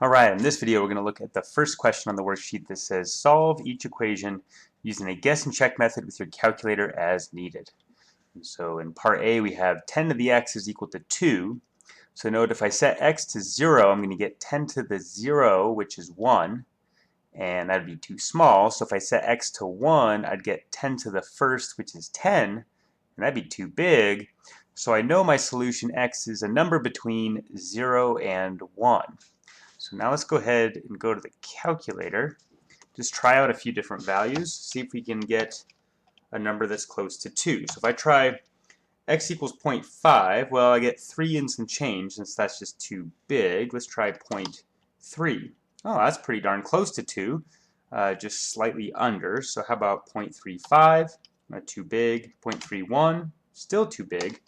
Alright, in this video we're going to look at the first question on the worksheet that says solve each equation using a guess and check method with your calculator as needed. And so in part A we have 10 to the x is equal to 2. So note if I set x to 0, I'm going to get 10 to the 0, which is 1, and that would be too small. So if I set x to 1, I'd get 10 to the first, which is 10, and that'd be too big. So I know my solution x is a number between 0 and 1. So now let's go ahead and go to the calculator. Just try out a few different values, see if we can get a number that's close to 2. So if I try x equals 0.5, well, I get 3 and some change, since that's just too big. Let's try 0.3. Oh, that's pretty darn close to 2, just slightly under. So how about 0.35? Not too big. 0.31, still too big.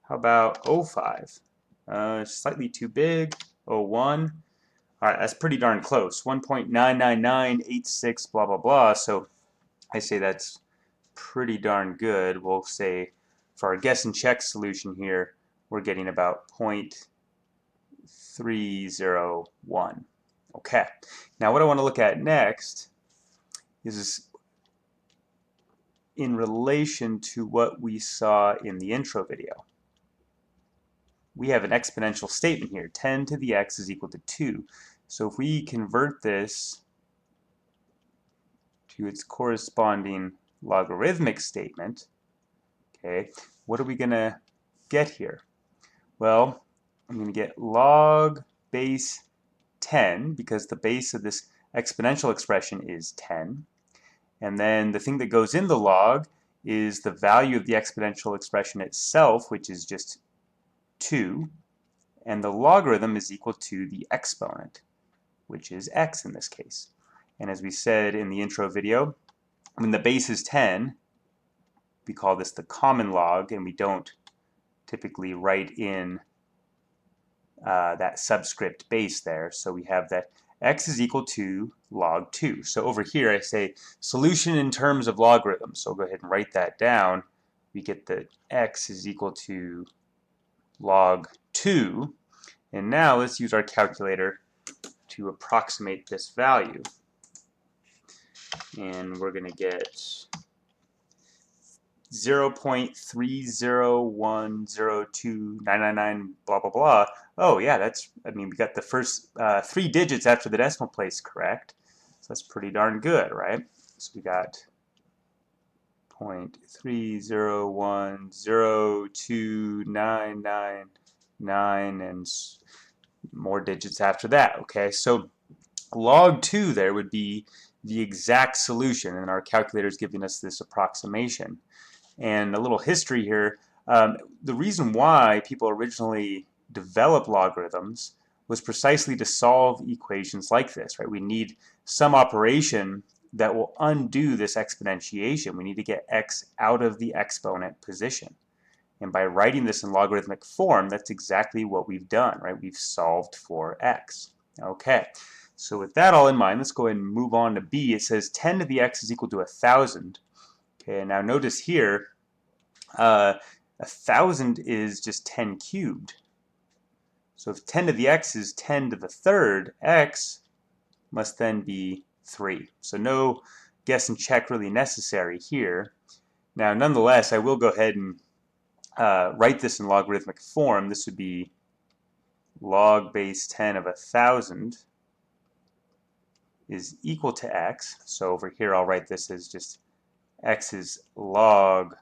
How about 0.5? Slightly too big. 0.1. Alright, that's pretty darn close. 1.99986 blah blah blah. So I say that's pretty darn good. We'll say for our guess and check solution here, we're getting about 0.301. Okay. Now what I want to look at next is in relation to what we saw in the intro video. We have an exponential statement here. 10 to the x is equal to 2. So if we convert this to its corresponding logarithmic statement, okay, what are we going to get here? Well, I'm going to get log base 10, because the base of this exponential expression is 10. And then the thing that goes in the log is the value of the exponential expression itself, which is just 2. And the logarithm is equal to the exponent, which is x in this case. And as we said in the intro video, when the base is 10, we call this the common log, and we don't typically write in that subscript base there. So we have that x is equal to log 2. So over here I say solution in terms of logarithms. So I'll go ahead and write that down. We get that x is equal to log 2. And now let's use our calculator to approximate this value. And we're going to get 0.3010299 blah blah blah. Oh yeah, we got the first 3 digits after the decimal place correct. So that's pretty darn good, right? So we got 0.3010299 and more digits after that. Okay, so log 2 there would be the exact solution, and our calculator is giving us this approximation. And a little history here, the reason why people originally developed logarithms was precisely to solve equations like this, right? We need some operation that will undo this exponentiation. We need to get x out of the exponent position. And by writing this in logarithmic form, that's exactly what we've done, right? We've solved for x. Okay, so with that all in mind, let's go ahead and move on to B. It says 10 to the x is equal to 1,000. Okay, now notice here, 1,000 is just 10 cubed. So if 10 to the x is 10 to the third, x must then be 3. So no guess and check really necessary here. Now nonetheless, I will go ahead and write this in logarithmic form. This would be log base 10 of 1,000 is equal to x. So over here I'll write this as just x is log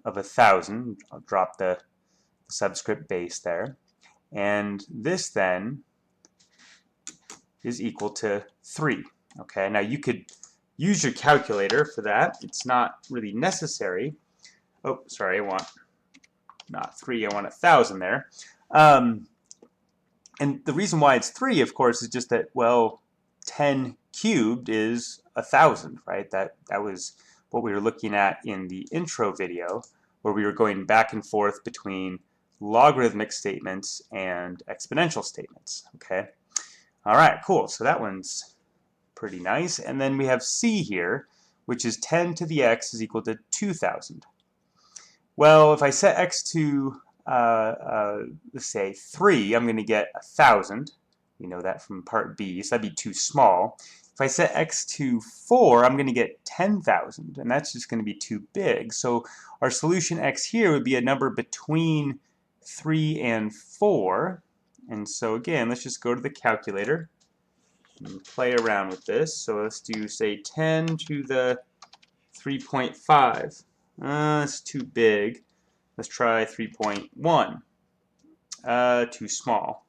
of 1,000. I'll drop the subscript base there. And this then is equal to 3. Okay, now you could use your calculator for that. It's not really necessary. Oh, sorry, I want not 3, I want 1,000 there. And the reason why it's 3, of course, is just that, well, 10 cubed is 1,000, right? That was what we were looking at in the intro video, where we were going back and forth between logarithmic statements and exponential statements. Okay. All right, cool. So that one's pretty nice. And then we have C here, which is 10 to the x is equal to 2,000. Well, if I set x to let's say 3, I'm going to get 1,000. We know that from part B, so that'd be too small. If I set x to 4, I'm going to get 10,000, and that's just going to be too big. So our solution x here would be a number between 3 and 4. And so again, let's just go to the calculator and play around with this. So let's do, say, 10 to the 3.5. That's too big. Let's try 3.1. Too small.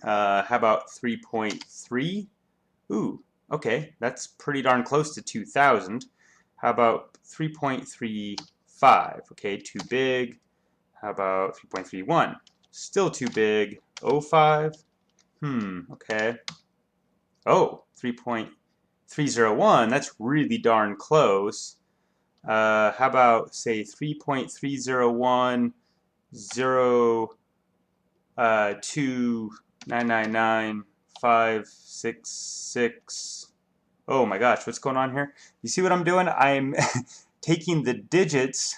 How about 3.3? Ooh, okay, that's pretty darn close to 2,000. How about 3.35? Okay, too big. How about 3.31? Still too big. 0.5? Okay. Oh, 3.301, that's really darn close. How about, say, 3.301, 2,999,566. Oh my gosh, what's going on here? You see what I'm doing? I'm taking the digits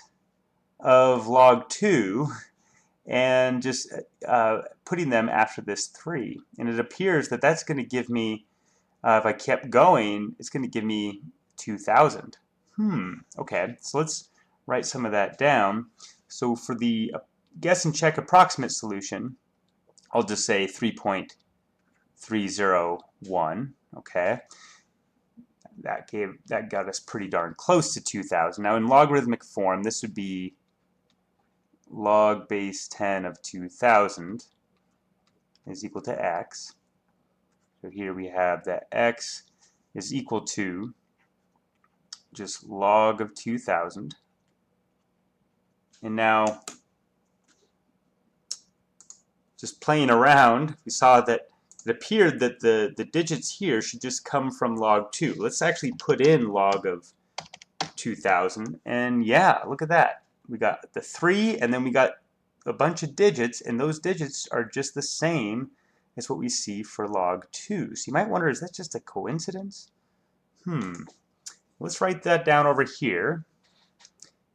of log 2 and just putting them after this 3. And it appears that that's going to give me, if I kept going, it's going to give me 2,000. Okay, so let's write some of that down. So for the guess and check approximate solution, I'll just say 3.301. Okay, that got us pretty darn close to 2,000. Now in logarithmic form, this would be log base 10 of 2,000 is equal to x. So here we have that x is equal to just log of 2,000. And now, just playing around, we saw that it appeared that the digits here should just come from log 2. Let's actually put in log of 2,000. And yeah, look at that. We got the 3, and then we got a bunch of digits, and those digits are just the same as what we see for log 2. So you might wonder, is that just a coincidence? Let's write that down over here.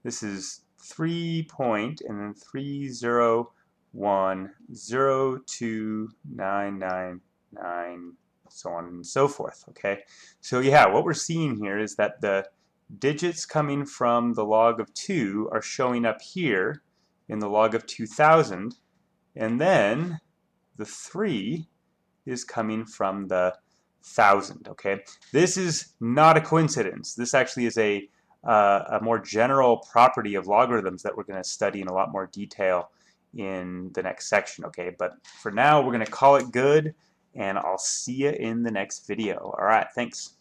This is 3 point and then 301029999, so on and so forth. Okay, so yeah, what we're seeing here is that the digits coming from the log of 2 are showing up here in the log of 2,000, and then the 3 is coming from the 1,000. Okay, this is not a coincidence. This actually is a more general property of logarithms that we're going to study in a lot more detail in the next section. Okay, but for now we're going to call it good, and I'll see you in the next video. All right, thanks.